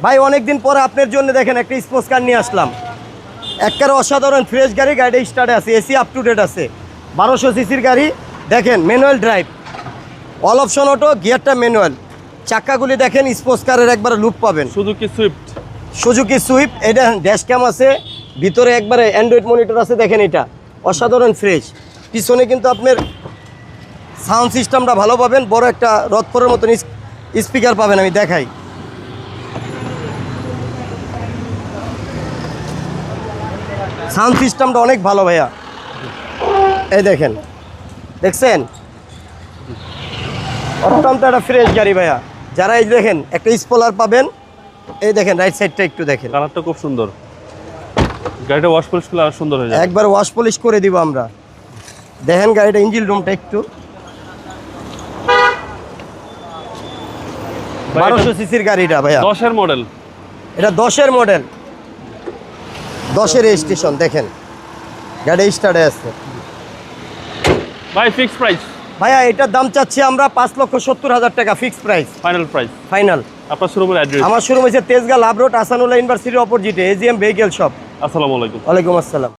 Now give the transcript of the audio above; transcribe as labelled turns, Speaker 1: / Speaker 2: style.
Speaker 1: ভাই অনেকদিন পরে আপনার জন্য দেখেন একটা স্পোর্টস কার নিয়ে আসলাম। একবারে অসাধারণ ফ্রেশ গাড়ি, গাড়িটা স্টার্টে আছে, এসি আপ টু ডেট আছে, 1200 সিসির গাড়ি। দেখেন manual drive, all option auto, গিয়ারটা ম্যানুয়াল। চাক্কাগুলি দেখেন স্পোর্টস কারের একবারে লুক পাবেন। সুজুকি সুইফট, এটা ড্যাশ ক্যাম আছে, ভিতরে একবারে অ্যান্ড্রয়েড মনিটর আছে। দেখেন এটা অসাধারণ ফ্রেশ। পিছনে কিন্তু আপনার সাউন্ড সিস্টেমটা ভালো পাবেন, বড় একটা রথপুরের মতন স্পিকার পাবেন। আমি দেখাই, সাউন্ড সিস্টেমটা অনেক ভালো ভাইয়া। এই দেখেন, দেখছেন অত্যন্ত একটা ফ্রেশ গাড়ি ভাইয়া। যারা এই দেখেন একটা স্পলার পাবেন, এই দেখেন রাইট সাইডটা একটু দেখেন,
Speaker 2: কালারটা খুব সুন্দর। গাড়িটা ওয়াশ পলিশ করলে আরো সুন্দর হয়ে যাবে।
Speaker 1: একবার ওয়াশ পলিশ করে দিব আমরা। দেখেন গাড়িটা ইঞ্জিন রুমটা একটু, 1200 সিসির গাড়িটা ভাইয়া,
Speaker 2: 10-এর মডেল।
Speaker 1: এটা 10-এর মডেল, 10-এর রেজিস্ট্রেশন। দেখেন গাড়ি স্টার্টে আছে
Speaker 2: ভাই। ফিক্সড প্রাইস
Speaker 1: ভাইয়া, এটার দাম চাচ্ছি আমরা 5,70,000 টাকা fixed price.
Speaker 2: Final price
Speaker 1: final.
Speaker 2: আপনার শোরুমের অ্যাড্রেস?
Speaker 1: আমার শোরুম হচ্ছে তেজগাঁ লাভ রোড, আসানুল্লাহ ইউনিভার্সিটির অপোজিটে, এজিএম ভেহিকেল শপ।
Speaker 2: আসসালামু আলাইকুম।
Speaker 1: ওয়ালাইকুম আসসালাম।